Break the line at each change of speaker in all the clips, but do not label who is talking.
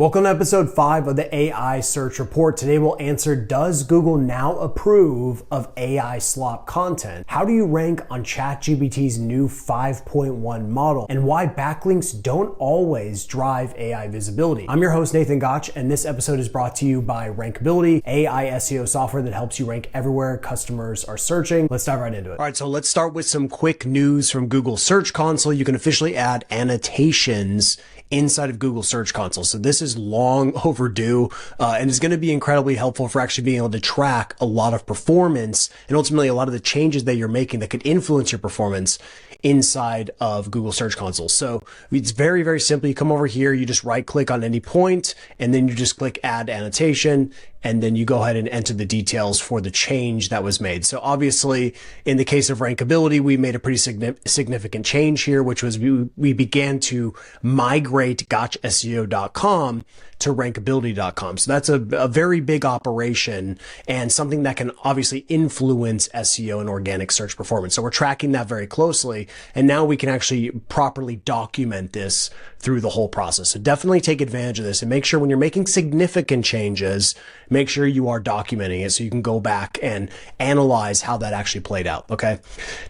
Welcome to episode 5 of the AI Search Report. Today we'll answer, does Google now approve of AI slop content? How do you rank on ChatGPT's new 5.1 model? And why backlinks don't always drive AI visibility? I'm your host, Nathan Gotch, and this episode is brought to you by Rankability, AI SEO software that helps you rank everywhere customers are searching. Let's dive right into it. All right, so let's start with some quick news from Google Search Console. You can officially add annotations inside of Google Search Console. So this is long overdue and is going to be incredibly helpful for actually being able to track a lot of performance and ultimately a lot of the changes that you're making that could influence your performance inside of Google Search Console. So it's very, very simple. You come over here, you just right click on any point, and then you just click add annotation, and then you go ahead and enter the details for the change that was made. So obviously, in the case of rankability, we made a pretty significant change here, which was we began to migrate gotchseo.com to rankability.com. So that's a very big operation and something that can obviously influence SEO and organic search performance. So we're tracking that very closely, and now we can actually properly document this through the whole process. So definitely take advantage of this and make sure when you're making significant changes, make sure you are documenting it so you can go back and analyze how that actually played out. Okay.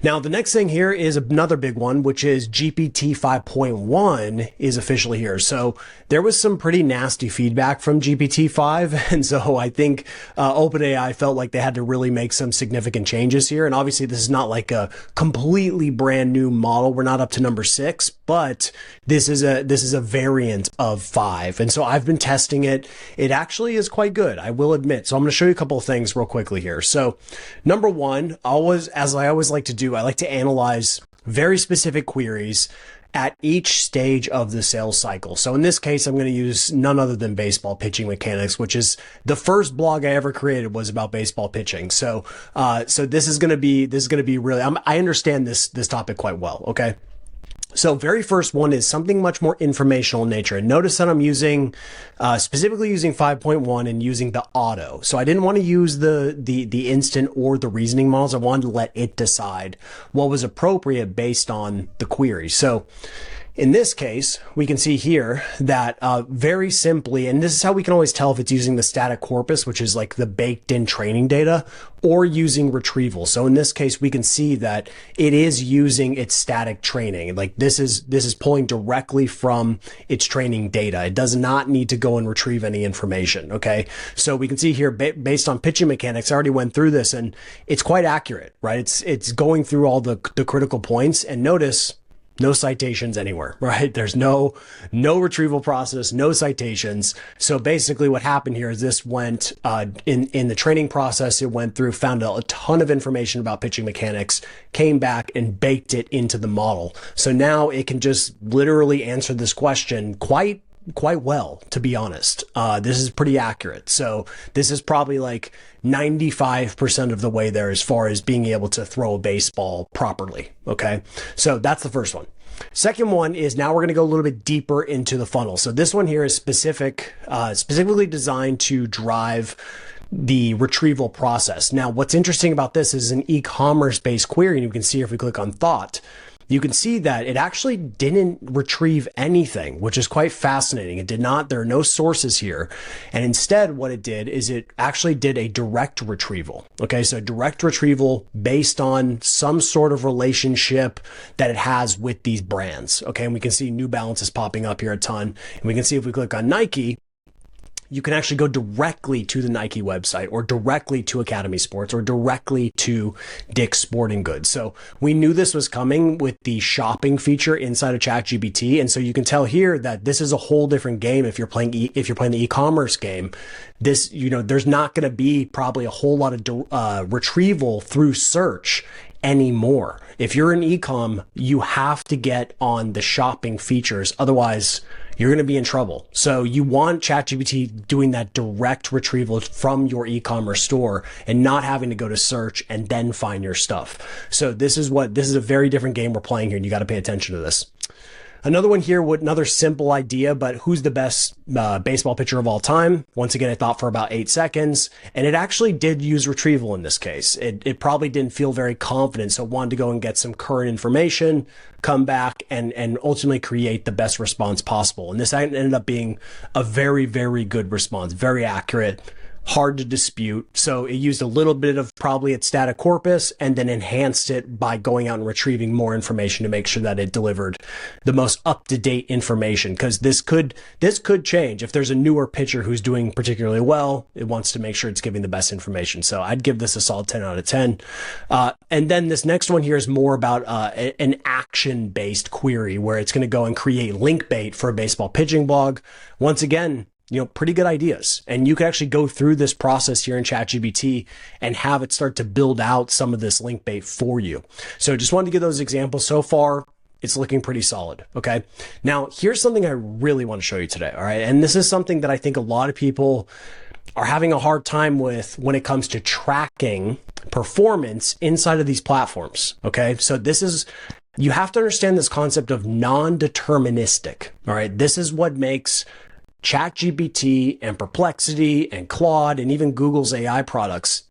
Now, the next thing here is another big one, which is GPT 5.1 is officially here. So there was some pretty nasty feedback from GPT-5. And so I think OpenAI felt like they had to really make some significant changes here. And obviously this is not like a completely brand new model. We're not up to number 6, but this is a variant of 5. And so I've been testing it. It actually is quite good, I will admit. So I'm going to show you a couple of things real quickly here. So number one, as I always like to do, I like to analyze very specific queries at each stage of the sales cycle. So in this case, I'm going to use none other than baseball pitching mechanics, which is the first blog I ever created was about baseball pitching. So this is going to be really, I understand this topic quite well. Okay. So very first one is something much more informational in nature. And notice that I'm using, specifically using 5.1 and using the auto. So I didn't want to use the instant or the reasoning models. I wanted to let it decide what was appropriate based on the query. So in this case, we can see here that very simply, and this is how we can always tell if it's using the static corpus, which is like the baked in training data, or using retrieval. So in this case, we can see that it is using its static training. Like this is pulling directly from its training data. It does not need to go and retrieve any information. Okay. So we can see here based on pitching mechanics, I already went through this and it's quite accurate, right? It's going through all the critical points, and notice no citations anywhere, right? There's no retrieval process, no citations. So basically what happened here is this went in the training process, it went through, found a ton of information about pitching mechanics, came back and baked it into the model. So now it can just literally answer this question quite well, to be honest. This is pretty accurate. So this is probably like 95% of the way there as far as being able to throw a baseball properly. Okay. So that's the first one. Second one is now we're going to go a little bit deeper into the funnel. So this one here is specifically designed to drive the retrieval process. Now, what's interesting about this is an e-commerce based query. And you can see if we click on thought, you can see that it actually didn't retrieve anything, which is quite fascinating. It did not, there are no sources here. And instead what it did is it actually did a direct retrieval. Okay. So direct retrieval based on some sort of relationship that it has with these brands. Okay. And we can see New Balance is popping up here a ton. And we can see if we click on Nike, you can actually go directly to the Nike website or directly to Academy Sports or directly to Dick's Sporting Goods. So we knew this was coming with the shopping feature inside of ChatGPT. And so you can tell here that this is a whole different game. If you're playing the e-commerce game, this, there's not going to be probably a whole lot of retrieval through search anymore. If you're in e-com, you have to get on the shopping features. Otherwise, you're going to be in trouble. So you want ChatGPT doing that direct retrieval from your e-commerce store and not having to go to search and then find your stuff. So this is a very different game we're playing here, and you got to pay attention to this. Another one here, another simple idea, but who's the best baseball pitcher of all time? Once again, I thought for about 8 seconds, and it actually did use retrieval in this case. It probably didn't feel very confident, so wanted to go and get some current information, come back, and ultimately create the best response possible. And this ended up being a very, very good response, very accurate, hard to dispute. So it used a little bit of probably its static corpus and then enhanced it by going out and retrieving more information to make sure that it delivered the most up-to-date information. Because this could change. If there's a newer pitcher who's doing particularly well, it wants to make sure it's giving the best information. So I'd give this a solid 10 out of 10. And then this next one here is more about an action-based query where it's going to go and create link bait for a baseball pitching blog. Once again, pretty good ideas. And you can actually go through this process here in ChatGPT and have it start to build out some of this link bait for you. So just wanted to give those examples. So far, it's looking pretty solid. Okay. Now, here's something I really want to show you today. All right. And this is something that I think a lot of people are having a hard time with when it comes to tracking performance inside of these platforms. Okay. So you have to understand this concept of non-deterministic. All right. This is what makes ChatGPT and Perplexity and Claude and even Google's AI products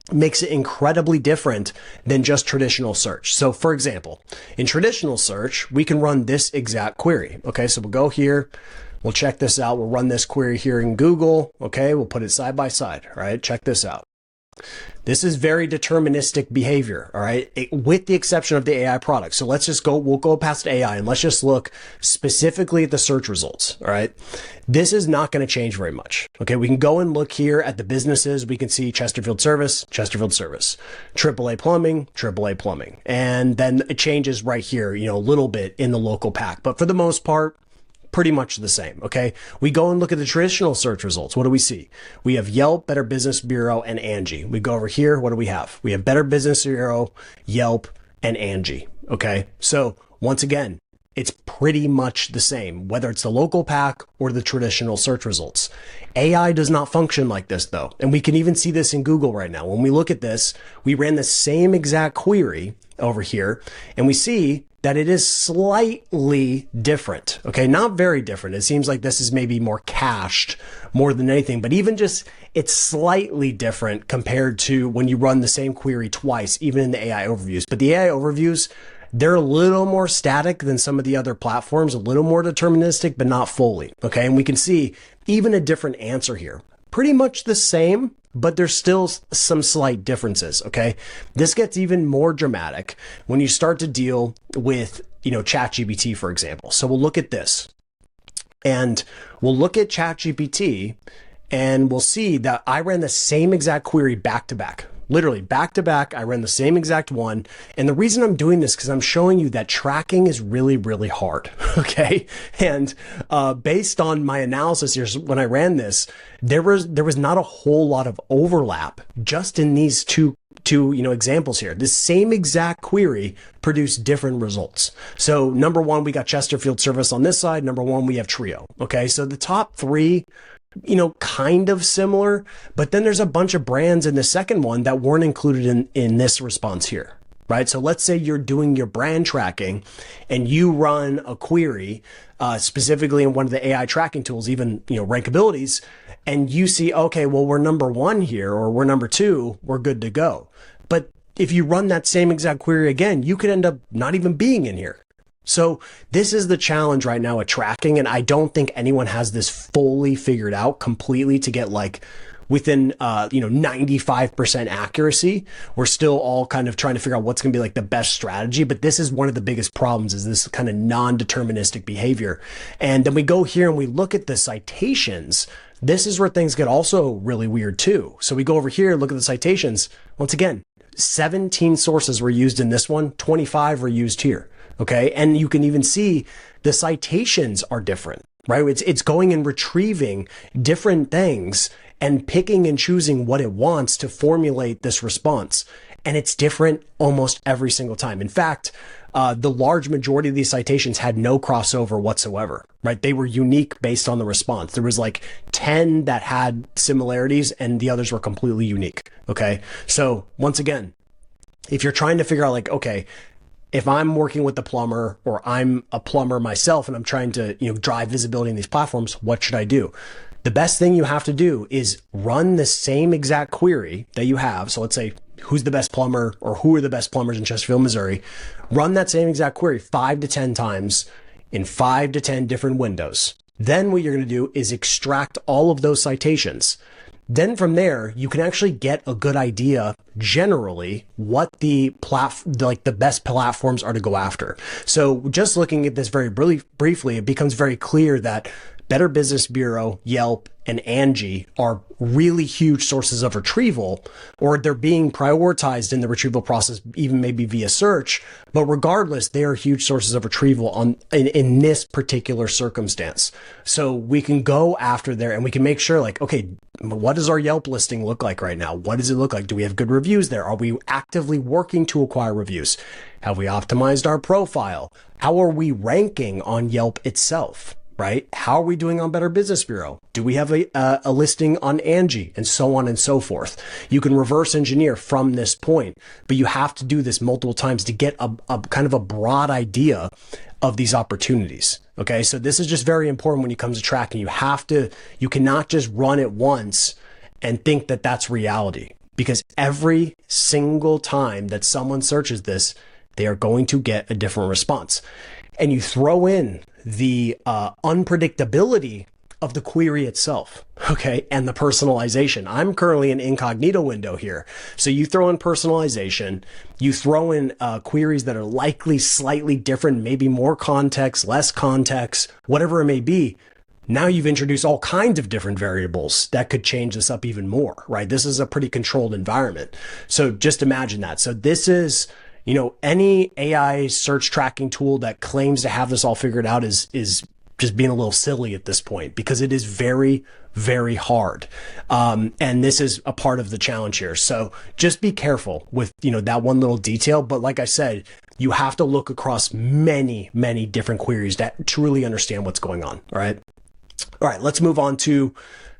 makes it incredibly different than just traditional search. So for example, in traditional search, we can run this exact query. Okay, so we'll go here, we'll check this out. We'll run this query here in Google. Okay, we'll put it side by side. All right, check this out. This is very deterministic behavior, all right, with the exception of the AI products. So we'll go past AI and let's just look specifically at the search results, all right? This is not going to change very much, okay? We can go and look here at the businesses. We can see Chesterfield Service, AAA Plumbing, and then it changes right here, a little bit in the local pack. But for the most part, pretty much the same. Okay. We go and look at the traditional search results. What do we see? We have Yelp, Better Business Bureau, and Angie. We go over here. What do we have? We have Better Business Bureau, Yelp, and Angie. Okay. So once again, it's pretty much the same, whether it's the local pack or the traditional search results. AI does not function like this though. And we can even see this in Google right now. When we look at this, we ran the same exact query over here and we see that it is slightly different. Okay, not very different. It seems like this is maybe more cached more than anything, but even just it's slightly different compared to when you run the same query twice, even in the AI overviews. But the AI overviews, they're a little more static than some of the other platforms, a little more deterministic, but not fully. Okay, and we can see even a different answer here. Pretty much the same, but there's still some slight differences. Okay. This gets even more dramatic when you start to deal with, ChatGPT, for example. So we'll look at this and we'll look at ChatGPT and we'll see that I ran the same exact query back to back. Literally back to back, I ran the same exact one. And the reason I'm doing this because I'm showing you that tracking is really, really hard. Okay. And based on my analysis here, when I ran this, there was not a whole lot of overlap just in these two examples here. The same exact query produced different results. So number one, we got Chesterfield Service on this side. Number one, we have Trio. Okay. So the top three, kind of similar, but then there's a bunch of brands in the second one that weren't included in this response here, right? So let's say you're doing your brand tracking and you run a query, specifically in one of the AI tracking tools, even, rankabilities, and you see, okay, well, we're number one here, or we're number two, we're good to go. But if you run that same exact query again, you could end up not even being in here. So this is the challenge right now at tracking. And I don't think anyone has this fully figured out completely to get within, 95% accuracy. We're still all kind of trying to figure out what's going to be the best strategy. But this is one of the biggest problems is this kind of non-deterministic behavior. And then we go here and we look at the citations. This is where things get also really weird too. So we go over here, look at the citations. Once again, 17 sources were used in this one, 25 were used here. Okay. And you can even see the citations are different, right? It's going and retrieving different things and picking and choosing what it wants to formulate this response. And it's different almost every single time. In fact, the large majority of these citations had no crossover whatsoever, right? They were unique based on the response. There was 10 that had similarities and the others were completely unique. Okay. So once again, if you're trying to figure out okay, if I'm working with the plumber or I'm a plumber myself and I'm trying to, drive visibility in these platforms, what should I do? The best thing you have to do is run the same exact query that you have. So let's say, who's the best plumber or who are the best plumbers in Chesterfield, Missouri? Run that same exact query 5 to 10 times in 5 to 10 different windows. Then what you're going to do is extract all of those citations. Then from there, you can actually get a good idea generally what the best platforms are to go after. So just looking at this very briefly, it becomes very clear that Better Business Bureau, Yelp, and Angie are really huge sources of retrieval, or they're being prioritized in the retrieval process, even maybe via search. But regardless, they are huge sources of retrieval in this particular circumstance. So we can go after there and we can make sure, like, okay, what does our Yelp listing look like right now? What does it look like? Do we have good reviews there? Are we actively working to acquire reviews? Have we optimized our profile? How are we ranking on Yelp itself? Right? How are we doing on Better Business Bureau? Do we have a listing on Angie, and so on and so forth? You can reverse engineer from this point, but you have to do this multiple times to get a kind of a broad idea of these opportunities. Okay. So this is just very important when it comes to tracking. You cannot just run it once and think that that's reality, because every single time that someone searches this, they are going to get a different response. And you throw in the unpredictability of the query itself, okay, and the personalization. I'm currently in incognito window here. So you throw in personalization, you throw in queries that are likely slightly different, maybe more context, less context, whatever it may be. Now you've introduced all kinds of different variables that could change this up even more, right? This is a pretty controlled environment. So just imagine that. So this is, any AI search tracking tool that claims to have this all figured out is just being a little silly at this point, because it is very, very hard. And this is a part of the challenge here. So just be careful with, that one little detail. But like I said, you have to look across many, many different queries to truly understand what's going on. All right, let's move on to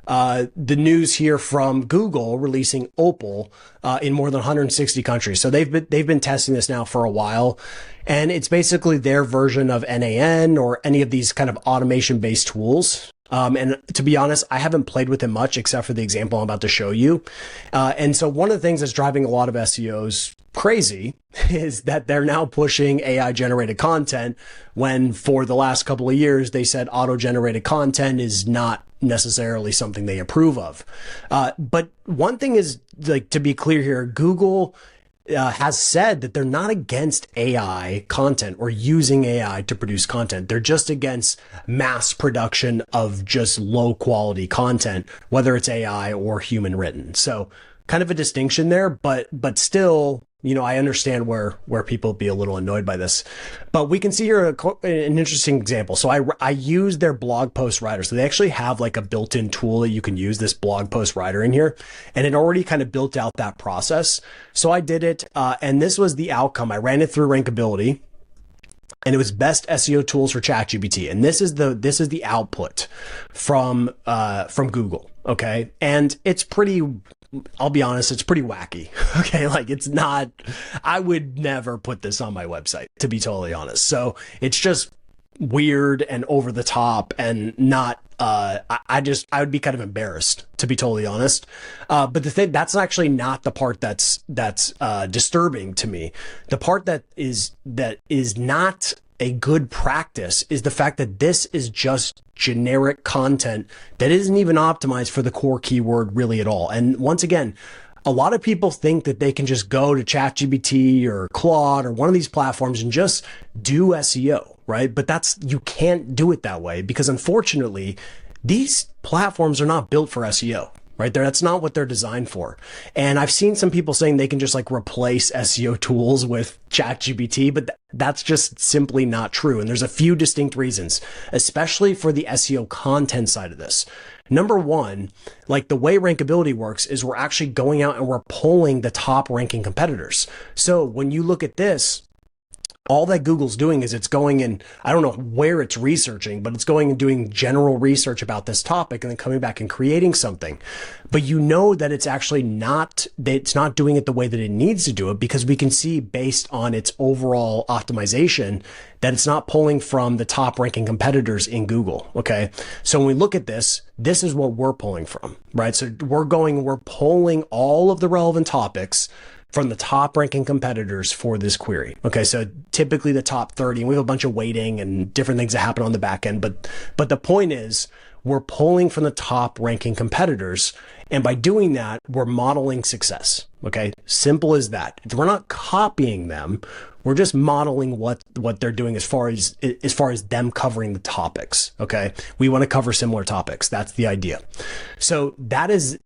the news here from Google releasing Opal in more than 160 countries. So they've been testing this now for a while, and it's basically their version of NAN or any of these kind of automation based tools. And to be honest, I haven't played with it much except for the example I'm about to show you. And so one of the things that's driving a lot of SEOs crazy is that they're now pushing AI generated content when for the last couple of years they said auto generated content is not necessarily something they approve of. But one thing is, like, to be clear here, Google has said that they're not against AI content or using AI to produce content. They're just against mass production of just low quality content, whether it's AI or human written. So kind of a distinction there, but still, I understand where people be a little annoyed by this. But we can see here an interesting example. So I use their blog post writer. So they actually have like a built-in tool that you can use, this blog post writer in here, and it already kind of built out that process. So I did it, and this was the outcome. I ran it through Rankability, and it was best SEO tools for ChatGPT. And this is the output from Google. Okay. And it's I'll be honest, it's pretty wacky. Okay. Like, it's not, I would never put this on my website, to be totally honest. So it's just weird and over the top and not, I would be kind of embarrassed, to be totally honest. But the thing, that's actually not the part that's disturbing to me. The part that is not a good practice is the fact that this is just generic content that isn't even optimized for the core keyword really at all. And once again, a lot of people think that they can just go to ChatGPT or Claude or one of these platforms and just do SEO, right? But you can't do it that way, because unfortunately, these platforms are not built for SEO. Right there, that's not what they're designed for. And I've seen some people saying they can just like replace SEO tools with ChatGPT, but that's just simply not true. And there's a few distinct reasons, especially for the SEO content side of this. Number one, like the way Rankability works is we're actually going out and we're polling the top ranking competitors. So when you look at this, all that Google's doing is it's going and I don't know where it's researching, but it's going and doing general research about this topic and then coming back and creating something. But you know that it's actually not, that it's not doing it the way that it needs to do it, because we can see based on its overall optimization that it's not pulling from the top ranking competitors in Google. Okay. So when we look at this, this is what we're pulling from, right? So we're pulling all of the relevant topics from the top ranking competitors for this query. Okay, so typically the top 30, and we have a bunch of weighting and different things that happen on the back end. But the point is, we're pulling from the top ranking competitors. And by doing that, we're modeling success. Okay, simple as that. We're not copying them. We're just modeling what they're doing as far as them covering the topics. Okay, we want to cover similar topics. That's the idea. So that is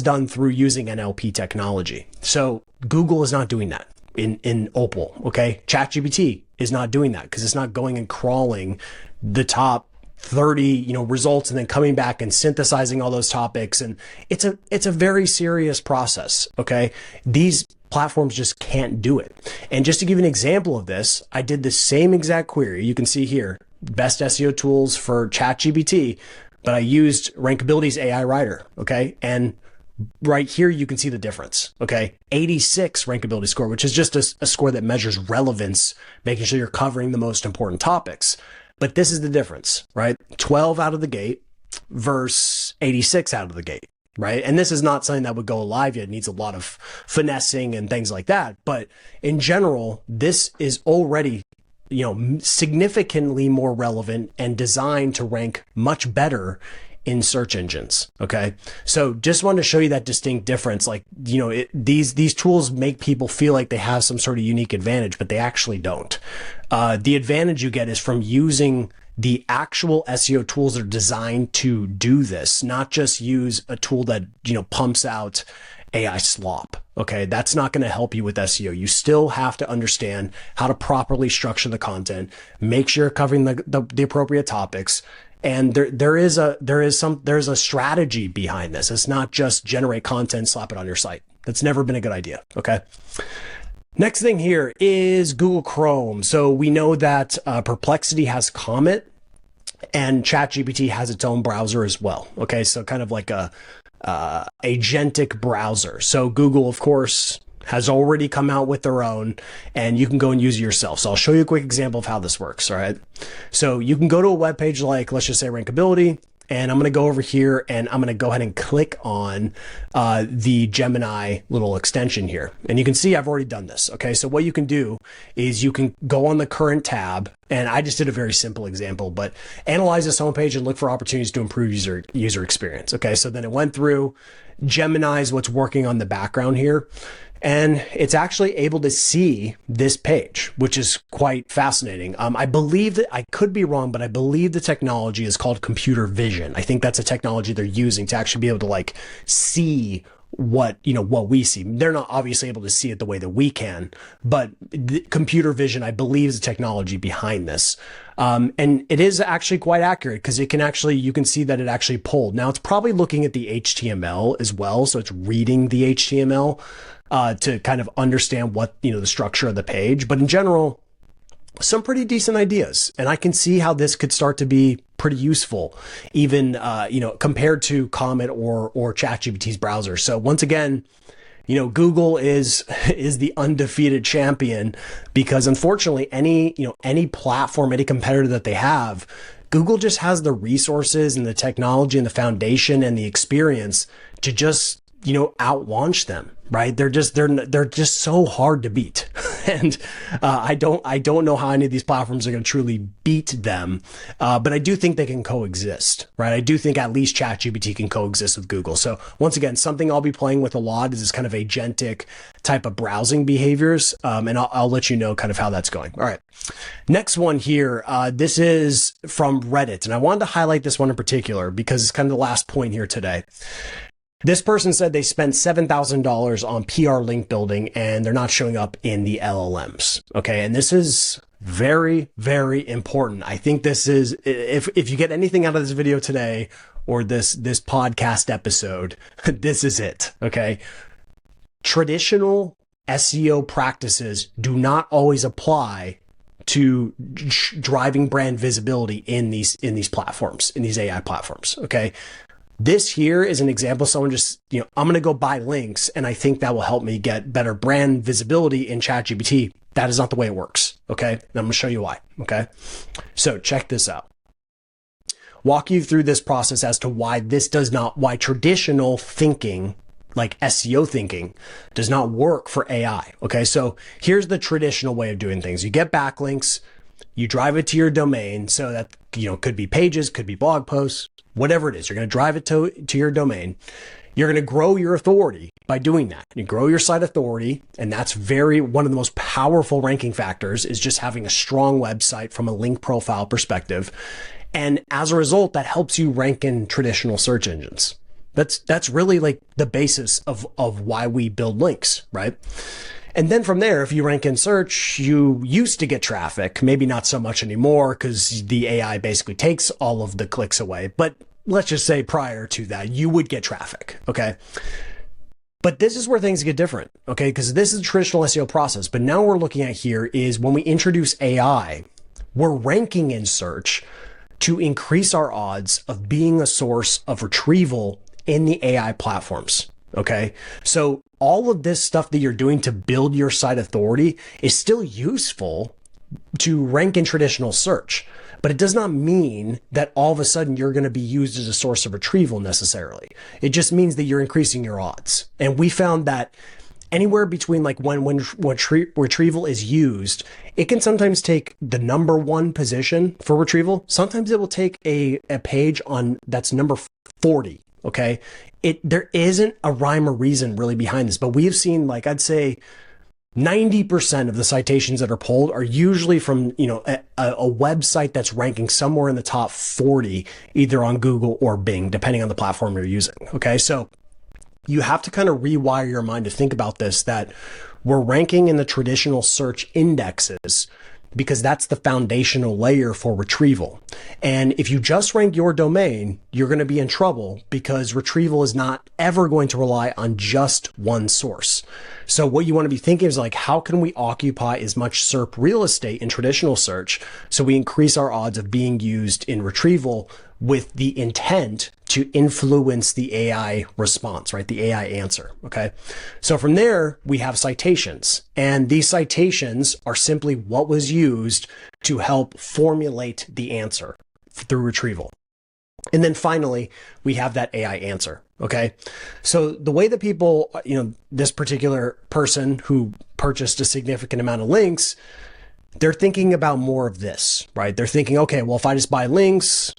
done through using NLP technology. So Google is not doing that in Opal. Okay, ChatGPT is not doing that because it's not going and crawling the top 30 results and then coming back and synthesizing all those topics. And it's a very serious process. Okay, these platforms just can't do it. And just to give you an example of this, I did the same exact query. You can see here, best SEO tools for ChatGPT, but I used Rankability's AI Writer. Okay, and right here, you can see the difference. Okay, 86 rankability score, which is just a score that measures relevance, making sure you're covering the most important topics. But this is the difference, right? 12 out of the gate versus 86 out of the gate, right? And this is not something that would go live yet. It needs a lot of finessing and things like that. But in general, this is already, significantly more relevant and designed to rank much better in search engines. Okay. So just wanted to show you that distinct difference. Like, these tools make people feel like they have some sort of unique advantage, but they actually don't. The advantage you get is from using the actual SEO tools that are designed to do this, not just use a tool that, pumps out AI slop. Okay. That's not going to help you with SEO. You still have to understand how to properly structure the content, make sure you're covering the appropriate topics. And there is a strategy behind this. It's not just generate content, slap it on your site. That's never been a good idea. Okay. Next thing here is Google Chrome. So we know that Perplexity has Comet and ChatGPT has its own browser as well. Okay. So kind of like a agentic browser. So Google, of course, has already come out with their own, and you can go and use it yourself. So I'll show you a quick example of how this works. All right. So you can go to a web page like, let's just say Rankability, and I'm going to go over here and I'm going to go ahead and click on the Gemini little extension here. And you can see I've already done this. Okay. So what you can do is you can go on the current tab, and I just did a very simple example, but analyze this homepage and look for opportunities to improve user experience. Okay. So then it went through, Gemini's what's working on the background here. And it's actually able to see this page, which is quite fascinating. I believe that, I could be wrong, but I believe the technology is called computer vision. I think that's a technology they're using to actually be able to see what we see. They're not obviously able to see it the way that we can, but the computer vision, I believe, is the technology behind this. And it is actually quite accurate because it can actually, you can see that it actually pulled. Now it's probably looking at the HTML as well. So it's reading the HTML to kind of understand what, the structure of the page. But in general, some pretty decent ideas. And I can see how this could start to be pretty useful, even, compared to Comet or ChatGPT's browser. So once again, Google is the undefeated champion, because unfortunately any platform, any competitor that they have, Google just has the resources and the technology and the foundation and the experience to just, out launch them, right? They're just so hard to beat. And I don't know how any of these platforms are going to truly beat them. But I do think they can coexist, right? I do think at least ChatGPT can coexist with Google. So once again, something I'll be playing with a lot is this kind of agentic type of browsing behaviors. And I'll let you know kind of how that's going. All right. Next one here. This is from Reddit. And I wanted to highlight this one in particular because it's kind of the last point here today. This person said they spent $7,000 on PR link building and they're not showing up in the LLMs. Okay. And this is very, very important. I think this is, if you get anything out of this video today or this podcast episode, this is it. Okay. Traditional SEO practices do not always apply to driving brand visibility in these platforms, in these AI platforms. Okay. This here is an example. Someone just, I'm going to go buy links and I think that will help me get better brand visibility in ChatGPT. That is not the way it works. Okay. And I'm going to show you why. Okay. So check this out. Walk you through this process as to why why traditional thinking, like SEO thinking, does not work for AI. Okay. So here's the traditional way of doing things. You get backlinks, you drive it to your domain. So that, could be pages, could be blog posts, whatever it is. You're going to drive it to your domain. You're going to grow your authority by doing that. You grow your site authority. And that's one of the most powerful ranking factors is just having a strong website from a link profile perspective. And as a result, that helps you rank in traditional search engines. That's really like the basis of why we build links, right? And then from there, if you rank in search, you used to get traffic, maybe not so much anymore because the AI basically takes all of the clicks away. But let's just say prior to that, you would get traffic, okay? But this is where things get different, okay? Because this is a traditional SEO process. But now we're looking at here is when we introduce AI, we're ranking in search to increase our odds of being a source of retrieval in the AI platforms. Okay. So all of this stuff that you're doing to build your site authority is still useful to rank in traditional search, but it does not mean that all of a sudden you're going to be used as a source of retrieval necessarily. It just means that you're increasing your odds. And we found that anywhere between like when retrieval is used, it can sometimes take the number 1 position for retrieval. Sometimes it will take a page that's number 40. Okay. There isn't a rhyme or reason really behind this, but we have seen, like, I'd say 90% of the citations that are pulled are usually from, a website that's ranking somewhere in the top 40, either on Google or Bing, depending on the platform you're using. Okay. So you have to kind of rewire your mind to think about this, that we're ranking in the traditional search indexes because that's the foundational layer for retrieval. And if you just rank your domain, you're going to be in trouble because retrieval is not ever going to rely on just one source. So what you want to be thinking is like, how can we occupy as much SERP real estate in traditional search so we increase our odds of being used in retrieval with the intent to influence the AI response, right? The AI answer. Okay. So from there, we have citations, and these citations are simply what was used to help formulate the answer through retrieval. And then finally, we have that AI answer. Okay. So the way that people, this particular person who purchased a significant amount of links, they're thinking about more of this, right? They're thinking, okay, well, if I just buy links,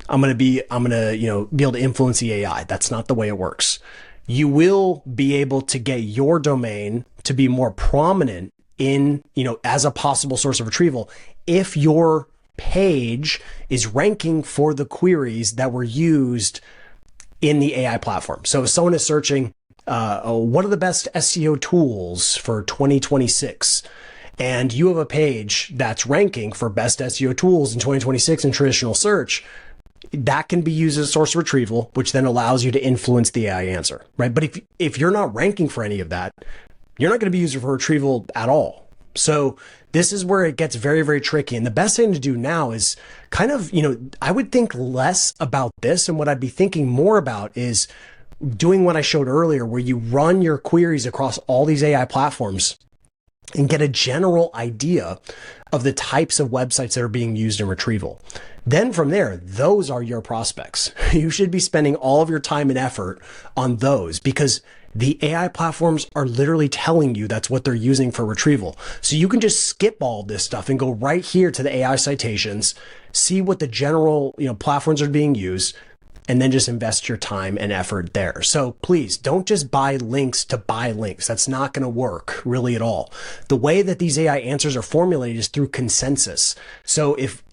I'm going to be able to influence the AI. That's not the way it works. You will be able to get your domain to be more prominent in, as a possible source of retrieval if your page is ranking for the queries that were used in the AI platform. So if someone is searching, what are the best SEO tools for 2026? And you have a page that's ranking for best SEO tools in 2026 in traditional search, that can be used as a source of retrieval, which then allows you to influence the AI answer, right? But if you're not ranking for any of that, you're not going to be used for retrieval at all. So this is where it gets very, very tricky. And the best thing to do now is kind of, I would think less about this. And what I'd be thinking more about is doing what I showed earlier, where you run your queries across all these AI platforms and get a general idea of the types of websites that are being used in retrieval. Then from there, those are your prospects. You should be spending all of your time and effort on those because the AI platforms are literally telling you that's what they're using for retrieval. So you can just skip all this stuff and go right here to the AI citations, see what the general, platforms are being used, and then just invest your time and effort there. So please don't just buy links to buy links. That's not going to work really at all. The way that these AI answers are formulated is through consensus. So if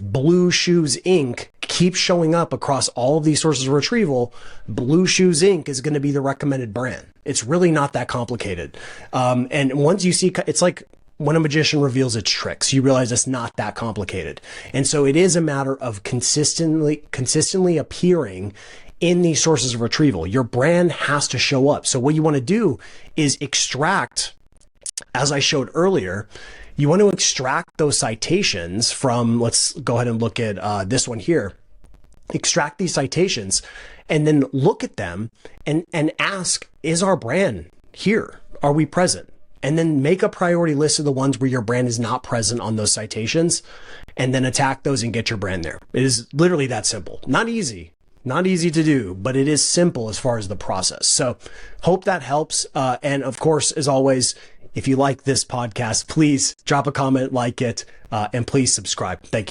Blue Shoes Inc. keeps showing up across all of these sources of retrieval, Blue Shoes Inc. is going to be the recommended brand. It's really not that complicated. And once you see, it's like when a magician reveals its tricks, you realize it's not that complicated. And so it is a matter of consistently appearing in these sources of retrieval. Your brand has to show up. So what you want to do is extract, as I showed earlier, You want to extract those citations from, let's go ahead and look at this one here. Extract these citations and then look at them and ask, is our brand here? Are we present? And then make a priority list of the ones where your brand is not present on those citations, and then attack those and get your brand there. It is literally that simple. Not easy to do, but it is simple as far as the process. So hope that helps. And of course, as always, if you like this podcast, please drop a comment, like it, and please subscribe. Thank you.